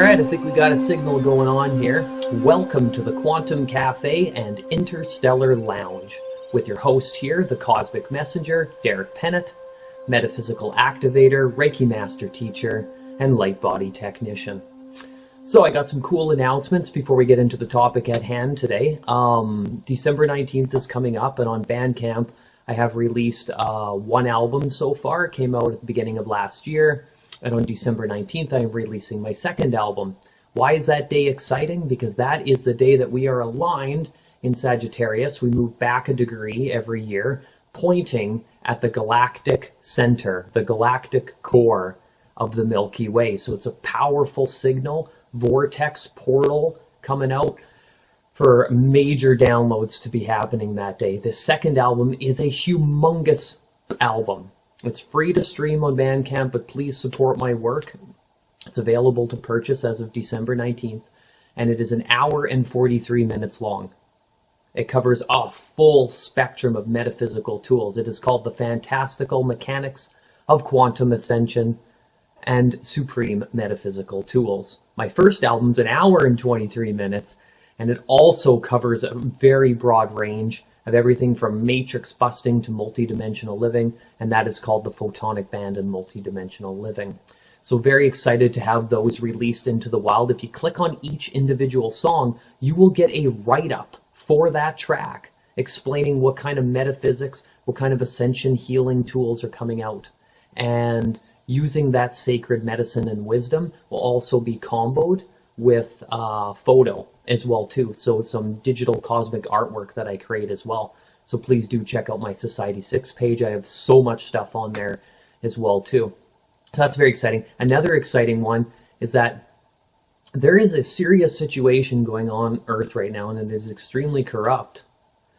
right, I think we got a signal going on here. Welcome to the Quantum Cafe and Interstellar Lounge with your host here, the Cosmic Messenger, Derek Pennett, Metaphysical Activator, Reiki Master Teacher, and Lightbody Technician. So I got some cool announcements before we get into the topic at hand today. December 19th is coming up, and on Bandcamp I have released one album so far. It came out at the beginning of last year. And on December 19th, I am releasing my second album. Why is that day exciting? Because that is the day that we are aligned in Sagittarius. We move back a degree every year, pointing at the galactic center, the galactic core of the Milky Way. So it's a powerful signal, vortex portal coming out for major downloads to be happening that day. The second album is a humongous album. It's free to stream on Bandcamp, but please support my work. It's available to purchase as of December 19th, and it is an hour and 43 minutes long. It covers a full spectrum of metaphysical tools. It is called The Fantastical Mechanics of Quantum Ascension and Supreme Metaphysical Tools. My first album's an hour and 23 minutes, and it also covers a very broad range of everything from matrix busting to multidimensional living, and that is called the Photonic Band and Multidimensional Living. So very excited to have those released into the wild. If you click on each individual song, you will get a write-up for that track explaining what kind of metaphysics, what kind of ascension healing tools are coming out. And using that sacred medicine and wisdom will also be comboed with photo as well too, so some digital cosmic artwork that I create as well. So please do check out my Society 6 page. I have so much stuff on there as well too. So that's very exciting. Another exciting one is that there is a serious situation going on Earth right now, and it is extremely corrupt.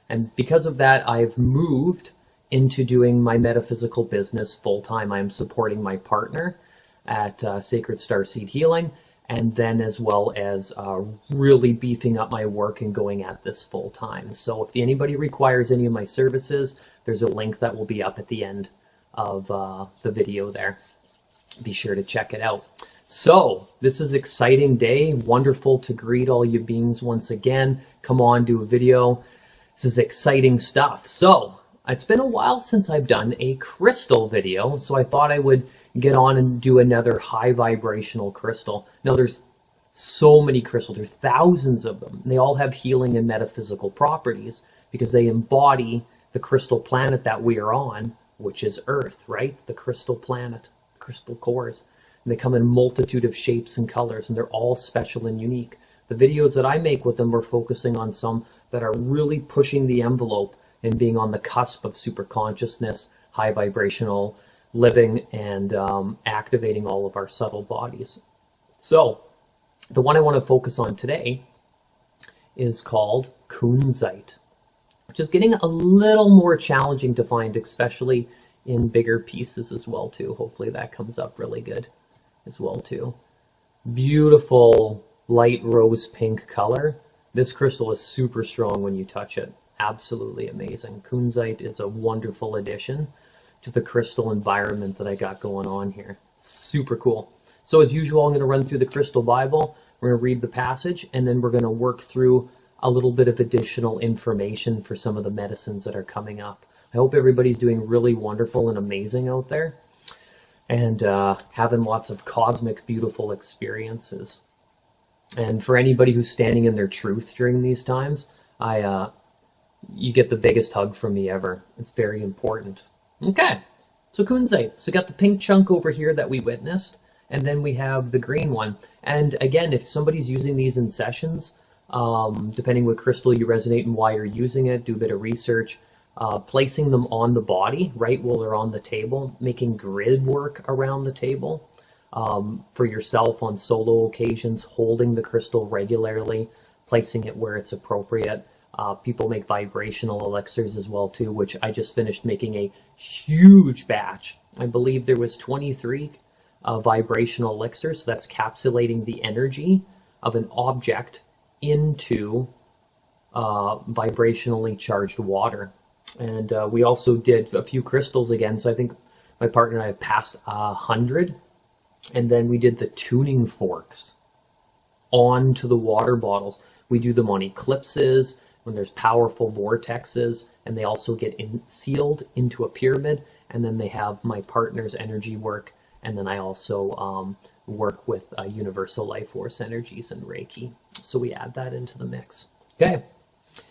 And because of that, I've moved into doing my metaphysical business full time. I am supporting my partner at Sacred Starseed Healing, and then as well as really beefing up my work and going at this full time. So if anybody requires any of my services, there's a link that will be up at the end of the video there. Be sure to check it out. So this is an exciting day. Wonderful to greet all you beings once again. Come on, do a video. This is exciting stuff. So it's been a while since I've done a crystal video, so I thought I would get on and do another high vibrational crystal. Now there's so many crystals, there's thousands of them. They all have healing and metaphysical properties because they embody the crystal planet that we are on, which is Earth, right? The crystal planet, crystal cores. And they come in a multitude of shapes and colors, and they're all special and unique. The videos that I make with them are focusing on some that are really pushing the envelope and being on the cusp of super consciousness, high vibrational living, and activating all of our subtle bodies. So the one I want to focus on today is called Kunzite, which is getting a little more challenging to find, especially in bigger pieces as well too. Hopefully that comes up really good as well too. Beautiful light rose pink color. This crystal is super strong when you touch it. Absolutely amazing. Kunzite is a wonderful addition to the crystal environment that I got going on here. Super cool. So as usual, I'm going to run through the Crystal Bible. We're going to read the passage, and then we're going to work through a little bit of additional information for some of the medicines that are coming up. I hope everybody's doing really wonderful and amazing out there, and having lots of cosmic, beautiful experiences. And for anybody who's standing in their truth during these times, you get the biggest hug from me ever. It's very important. Okay, so Kunzite. So got the pink chunk over here that we witnessed, and then we have the green one. And again, if somebody's using these in sessions, depending what crystal you resonate and why you're using it, do a bit of research, placing them on the body, right, while they're on the table, making grid work around the table, for yourself on solo occasions, holding the crystal regularly, placing it where it's appropriate. People make vibrational elixirs as well too, which I just finished making a huge batch. I believe there was 23 vibrational elixirs, so that's capsulating the energy of an object into vibrationally charged water. And we also did a few crystals again, so I think my partner and I have passed 100. And then we did the tuning forks. onto the water bottles. We do them on eclipses, when there's powerful vortexes, and they also get sealed into a pyramid. And then they have my partner's energy work, and then I also work with universal life force energies and Reiki. So we add that into the mix. Okay.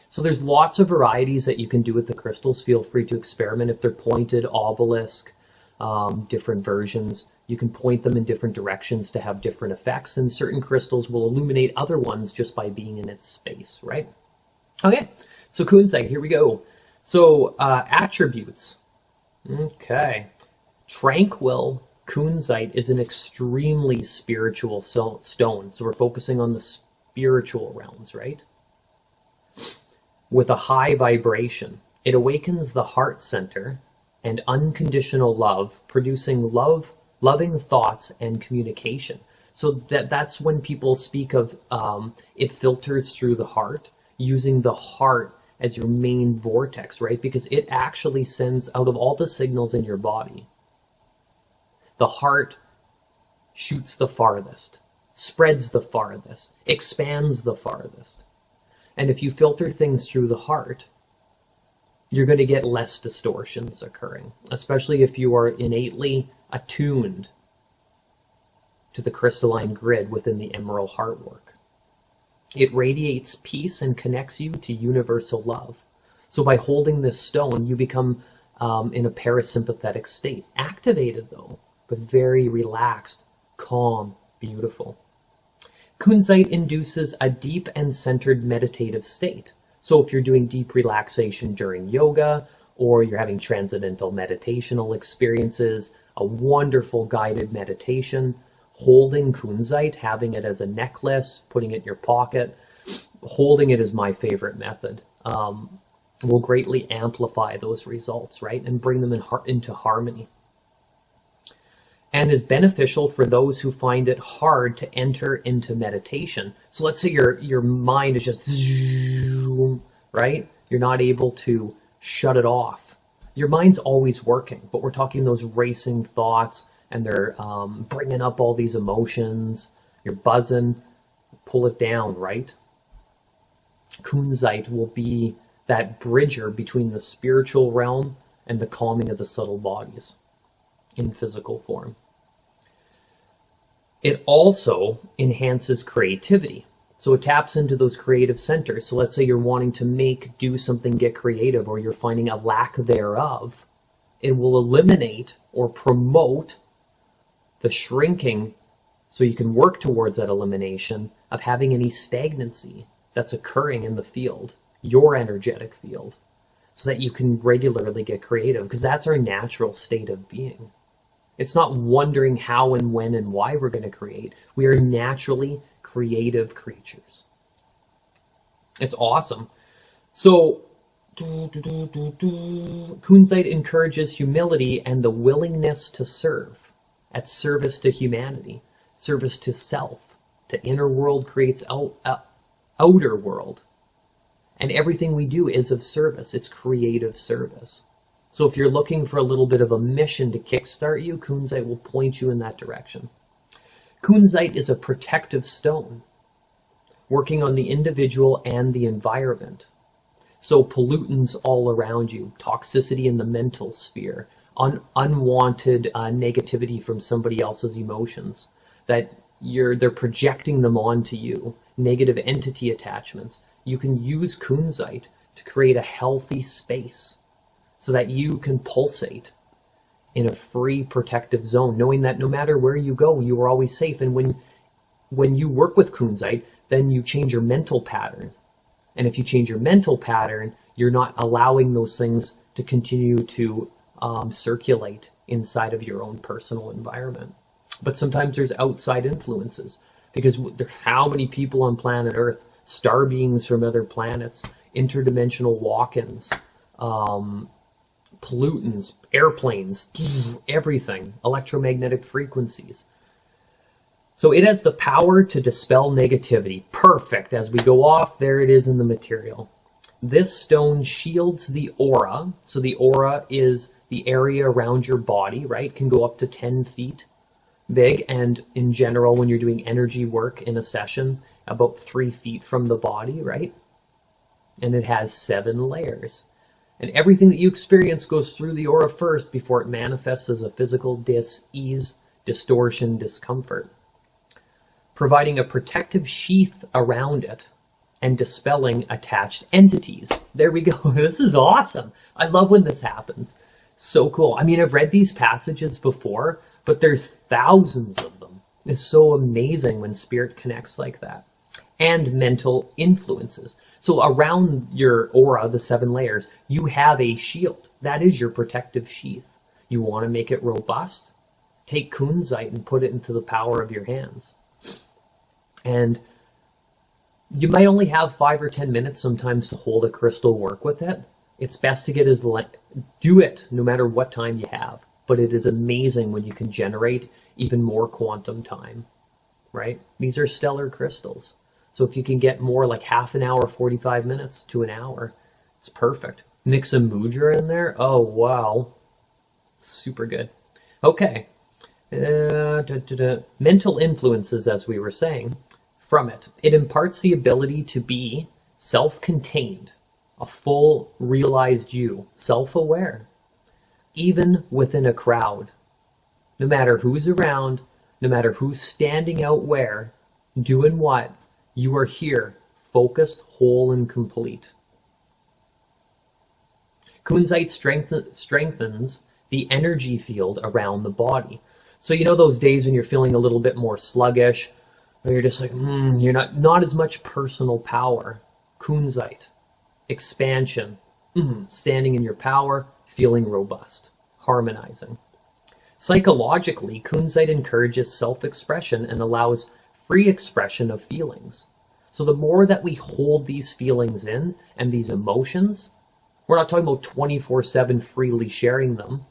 So there's lots of varieties that you can do with the crystals. Feel free to experiment. If they're pointed, obelisk, different versions, you can point them in different directions to have different effects, and certain crystals will illuminate other ones just by being in its space, right? Okay, so Kunzite, here we go. So attributes. Okay. Tranquil Kunzite is an extremely spiritual stone. So we're focusing on the spiritual realms, right? With a high vibration. It awakens the heart center and unconditional love, producing loving thoughts and communication. So that's when people speak of it filters through the heart, using the heart as your main vortex, right? Because it actually sends out of all the signals in your body, the heart shoots the farthest, spreads the farthest, expands the farthest. And if you filter things through the heart, you're going to get less distortions occurring, especially if you are innately attuned to the crystalline grid within the emerald heart work. It radiates peace and connects you to universal love. So by holding this stone, you become in a parasympathetic state. Activated though, but very relaxed, calm, beautiful. Kunzite induces a deep and centered meditative state. So if you're doing deep relaxation during yoga, or you're having transcendental meditational experiences, a wonderful guided meditation, holding Kunzite, having it as a necklace, putting it in your pocket, holding it is my favorite method, will greatly amplify those results, right? And bring them into harmony. And is beneficial for those who find it hard to enter into meditation. So let's say your mind is just zoom, right? You're not able to shut it off. Your mind's always working, but we're talking those racing thoughts, and they're bringing up all these emotions. You're buzzing. Pull it down, right? Kunzite will be that bridger between the spiritual realm and the calming of the subtle bodies in physical form. It also enhances creativity. So it taps into those creative centers. So let's say you're wanting to do something, get creative, or you're finding a lack thereof. It will eliminate or promote the shrinking, so you can work towards that elimination of having any stagnancy that's occurring in the field, your energetic field, so that you can regularly get creative, because that's our natural state of being. It's not wondering how and when and why we're going to create. We are naturally creative creatures. It's awesome. So, Kunzite encourages humility and the willingness to serve, at service to humanity, service to self. The inner world creates outer world. And everything we do is of service. It's creative service. So if you're looking for a little bit of a mission to kickstart you, Kunzite will point you in that direction. Kunzite is a protective stone, working on the individual and the environment. So pollutants all around you, toxicity in the mental sphere, unwanted negativity from somebody else's emotions, that they're projecting them onto you, negative entity attachments. You can use Kunzite to create a healthy space so that you can pulsate in a free protective zone, knowing that no matter where you go, you are always safe. And when you work with Kunzite, then you change your mental pattern. And if you change your mental pattern, you're not allowing those things to continue to circulate inside of your own personal environment. But sometimes there's outside influences, because there's how many people on planet Earth, star beings from other planets, interdimensional walk-ins, pollutants, airplanes, everything, electromagnetic frequencies. So it has the power to dispel negativity. Perfect. As we go off, there it is in the material. This stone shields the aura. So the aura is the area around your body, right? Can go up to 10 feet big. And in general, when you're doing energy work in a session, about 3 feet from the body, right? And it has 7 layers. And everything that you experience goes through the aura first before it manifests as a physical dis-ease, distortion, discomfort, providing a protective sheath around it and dispelling attached entities. There we go. This is awesome. I love when this happens. So cool. I mean, I've read these passages before, but there's thousands of them. It's so amazing when spirit connects like that. And mental influences. So around your aura, the 7 layers, you have a shield. That is your protective sheath. You want to make it robust? Take Kunzite and put it into the power of your hands. And you might only have 5 or 10 minutes sometimes to hold a crystal, work with it. It's best to do it no matter what time you have. But it is amazing when you can generate even more quantum time, right? These are stellar crystals. So if you can get more, like half an hour, 45 minutes to an hour, it's perfect. Mix a mudra in there. Oh, wow. Super good. Okay. Mental influences, as we were saying, from it. It imparts the ability to be self-contained, a full realized you, self-aware, even within a crowd. No matter who's around, no matter who's standing out where, doing what, you are here, focused, whole, and complete. Kunzite strengthens the energy field around the body. So you know those days when you're feeling a little bit more sluggish, or you're just like, you're not as much personal power. Kunzite, expansion, standing in your power, feeling robust, harmonizing. Psychologically, Kunzite encourages self-expression and allows free expression of feelings. So the more that we hold these feelings in and these emotions, we're not talking about 24/7 freely sharing them.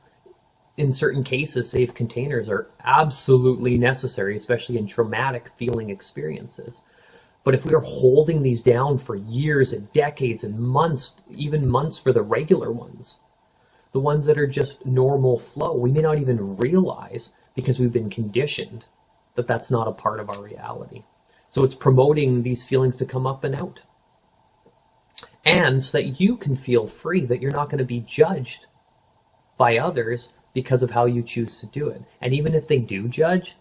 In certain cases, safe containers are absolutely necessary, especially in traumatic feeling experiences. But if we are holding these down for years and decades and months, even months for the regular ones, the ones that are just normal flow, we may not even realize because we've been conditioned that that's not a part of our reality. So it's promoting these feelings to come up and out. And so that you can feel free, that you're not going to be judged by others because of how you choose to do it. And even if they do judge,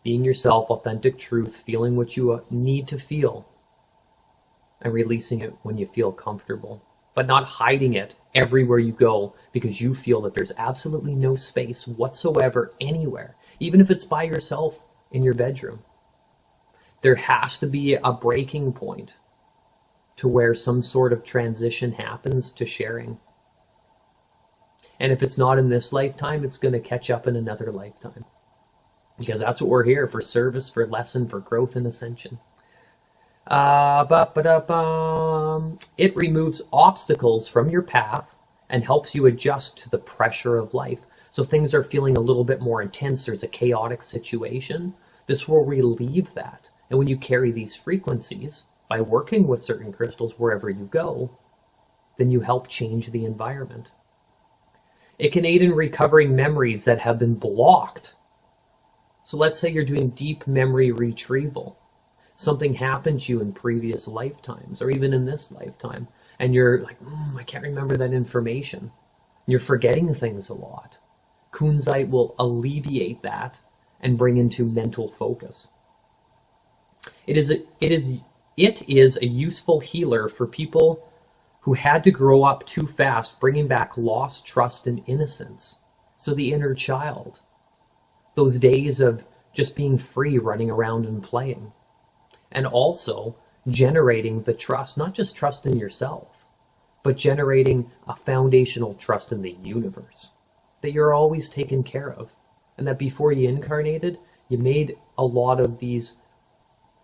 being yourself, authentic truth, feeling what you need to feel, and releasing it when you feel comfortable, but not hiding it everywhere you go because you feel that there's absolutely no space whatsoever anywhere, even if it's by yourself in your bedroom. There has to be a breaking point to where some sort of transition happens to sharing. And if it's not in this lifetime, it's going to catch up in another lifetime. Because that's what we're here for: service, for lesson, for growth and ascension. It removes obstacles from your path and helps you adjust to the pressure of life. So things are feeling a little bit more intense. There's a chaotic situation. This will relieve that. And when you carry these frequencies, by working with certain crystals wherever you go, then you help change the environment. It can aid in recovering memories that have been blocked. So let's say you're doing deep memory retrieval. Something happened to you in previous lifetimes, or even in this lifetime, and you're like, I can't remember that information. You're forgetting things a lot. Kunzite will alleviate that and bring into mental focus. It is a useful healer for people who had to grow up too fast, bringing back lost trust and innocence. So the inner child, those days of just being free, running around and playing. And also generating the trust, not just trust in yourself, but generating a foundational trust in the universe, that you're always taken care of. And that before you incarnated, you made a lot of these,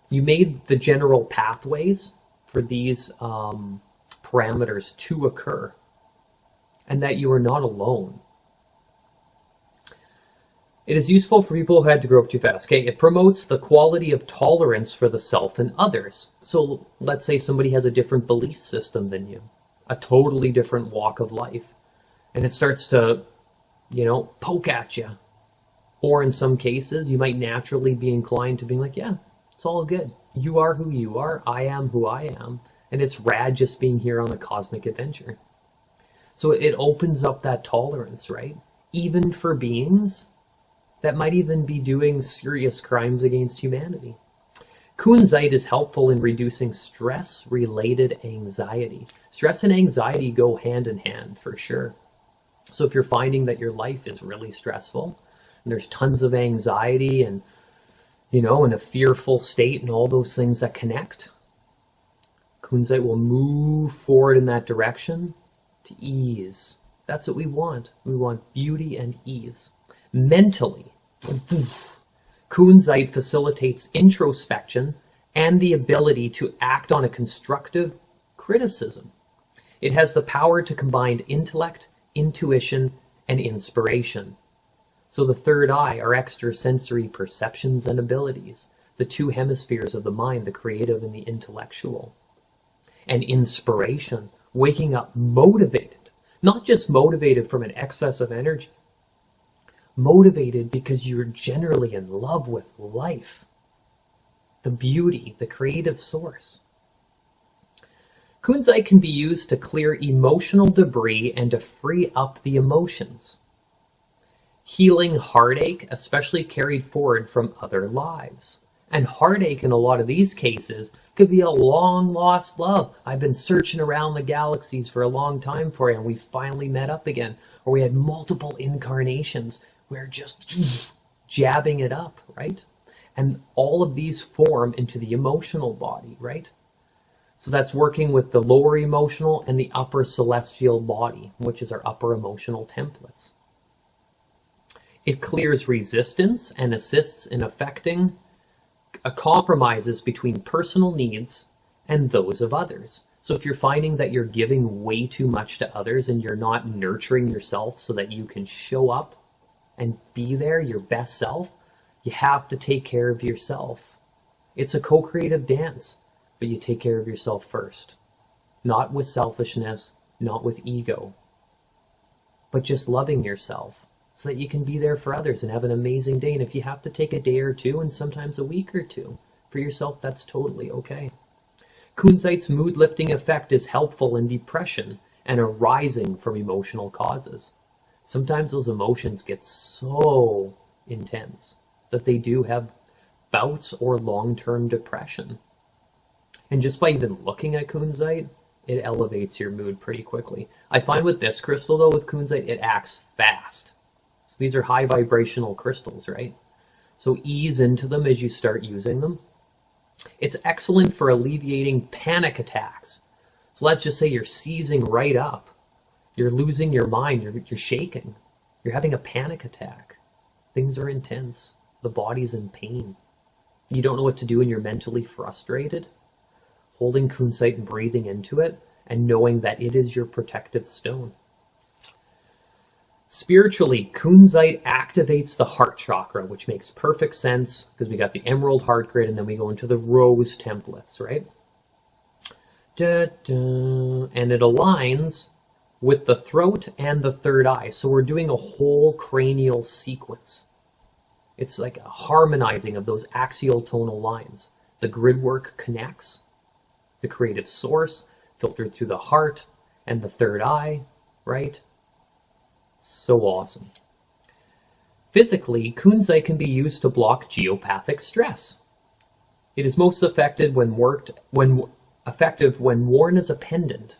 you made the general pathways for these parameters to occur, and that you are not alone. It is useful for people who had to grow up too fast. Okay, it promotes the quality of tolerance for the self and others. So let's say somebody has a different belief system than you, a totally different walk of life, and it starts to, poke at you. Or in some cases, you might naturally be inclined to being like, yeah, It's all good. You are who you are. I am who I am. And it's rad just being here on a cosmic adventure. So it opens up that tolerance, right? Even for beings that might even be doing serious crimes against humanity. Kunzite is helpful in reducing stress-related anxiety. Stress and anxiety go hand in hand, for sure. So if you're finding that your life is really stressful, and there's tons of anxiety and, you know, in a fearful state and all those things that connect, Kunzite will move forward in that direction to ease. That's what we want. We want beauty and ease. Mentally, Kunzite facilitates introspection and the ability to act on a constructive criticism. It has the power to combine intellect, intuition, and inspiration. So the third eye, our extrasensory perceptions and abilities, the two hemispheres of the mind, the creative and the intellectual. And inspiration, waking up motivated, not just motivated from an excess of energy, motivated because you're generally in love with life, the beauty, the creative source. Kunzite can be used to clear emotional debris and to free up the emotions. Healing heartache, especially carried forward from other lives. And heartache in a lot of these cases could be a long lost love. I've been searching around the galaxies for a long time for you, and we finally met up again. Or we had multiple incarnations. We're just jabbing it up, right? And all of these form into the emotional body, right? So that's working with the lower emotional and the upper celestial body, which is our upper emotional templates. It clears resistance and assists in affecting compromises between personal needs and those of others. So if you're finding that you're giving way too much to others and you're not nurturing yourself so that you can show up and be there, your best self, you have to take care of yourself. It's a co-creative dance, but you take care of yourself first. Not with selfishness, not with ego, but just loving yourself so that you can be there for others and have an amazing day. And if you have to take a day or two and sometimes a week or two for yourself, that's totally okay. Kunzite's mood-lifting effect is helpful in depression and arising from emotional causes. Sometimes those emotions get so intense that they do have bouts or long-term depression. And just by even looking at Kunzite, it elevates your mood pretty quickly. I find with this crystal, though, with Kunzite, it acts fast. So these are high vibrational crystals, right? So ease into them as you start using them. It's excellent for alleviating panic attacks. So let's just say you're seizing right up. You're losing your mind. You're shaking. You're having a panic attack. Things are intense. The body's in pain. You don't know what to do and you're mentally frustrated. Holding Kunzite and breathing into it and knowing that it is your protective stone. Spiritually, Kunzite activates the heart chakra, which makes perfect sense because we got the emerald heart grid and then we go into the rose templates, right? And it aligns with the throat and the third eye. So we're doing a whole cranial sequence. It's like a harmonizing of those axial tonal lines. The grid work connects the creative source, filtered through the heart and the third eye, right? So awesome. Physically, Kunzite can be used to block geopathic stress. It is most effective when worn as a pendant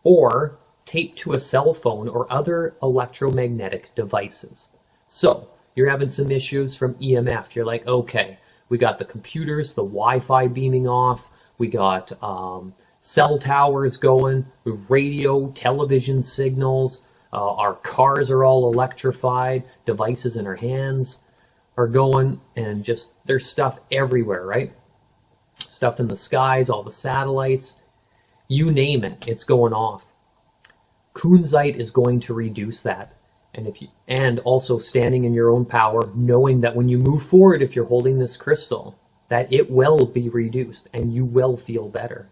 or taped to a cell phone or other electromagnetic devices. So you're having some issues from EMF. You're like, okay, we got the computers, the Wi-Fi beaming off. We got cell towers going, radio, television signals. Our cars are all electrified. Devices in our hands are going, and just there's stuff everywhere, right? Stuff in the skies, all the satellites, you name it, it's going off. Kunzite is going to reduce that. And also standing in your own power, knowing that when you move forward, if you're holding this crystal, that it will be reduced and you will feel better.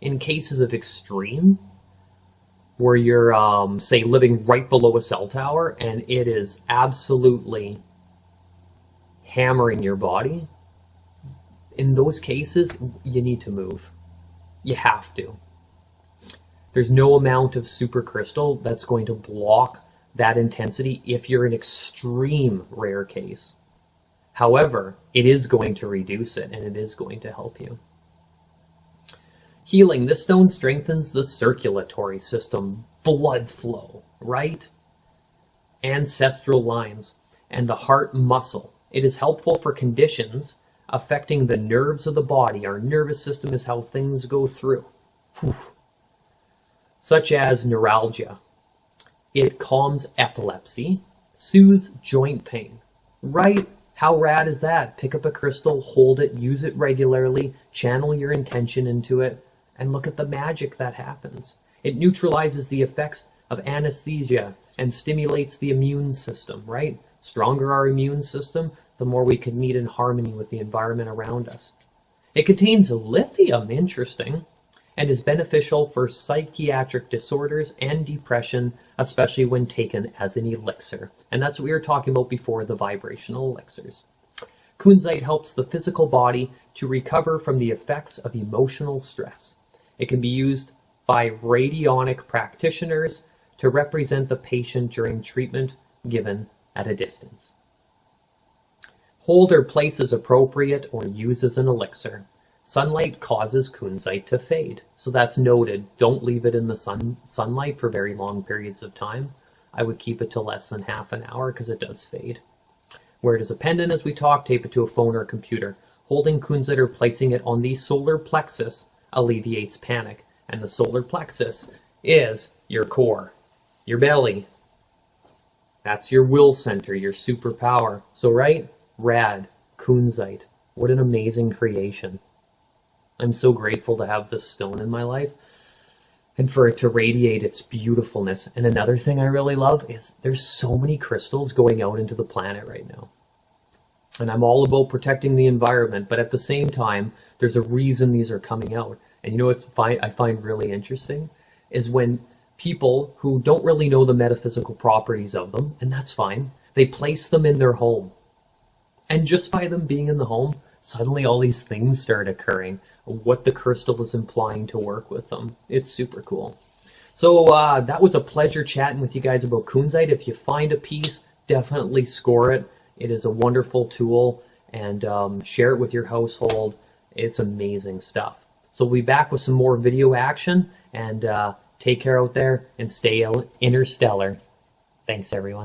In cases of extreme, where you're, say, living right below a cell tower and it is absolutely hammering your body, in those cases, you need to move. You have to. There's no amount of supercrystal that's going to block that intensity if you're an extreme rare case. However, it is going to reduce it, and it is going to help you. Healing. This stone strengthens the circulatory system, blood flow, right? Ancestral lines, and the heart muscle. It is helpful for conditions affecting the nerves of the body. Our nervous system is how things go through. Whew. Such as neuralgia. It calms epilepsy, soothes joint pain. Right? How rad is that? Pick up a crystal, hold it, use it regularly, channel your intention into it, and look at the magic that happens. It neutralizes the effects of anesthesia and stimulates the immune system, right? Stronger our immune system, the more we can meet in harmony with the environment around us. It contains lithium, interesting, and is beneficial for psychiatric disorders and depression, especially when taken as an elixir. And that's what we were talking about before, the vibrational elixirs. Kunzite helps the physical body to recover from the effects of emotional stress. It can be used by radionic practitioners to represent the patient during treatment given at a distance. Hold or place as appropriate or use as an elixir. Sunlight causes kunzite to fade, so that's noted. Don't leave it in the sunlight for very long periods of time. I would keep it to less than half an hour because it does fade. Wear it as a pendant as we talk, tape it to a phone or a computer. Holding kunzite or placing it on the solar plexus alleviates panic, and the solar plexus is your core, your belly. That's your will center, your superpower. So right? Rad, kunzite. What an amazing creation. I'm so grateful to have this stone in my life and for it to radiate its beautifulness. And another thing I really love is there's so many crystals going out into the planet right now. And I'm all about protecting the environment, but at the same time, there's a reason these are coming out. And you know what I find really interesting is when people who don't really know the metaphysical properties of them, and that's fine, they place them in their home. And just by them being in the home, suddenly all these things start occurring. What the crystal is implying to work with them. It's super cool. So that was a pleasure chatting with you guys about kunzite. If you find a piece, definitely score it. It is a wonderful tool, and share it with your household. It's amazing stuff. So we'll be back with some more video action, and take care out there and stay interstellar. Thanks, everyone.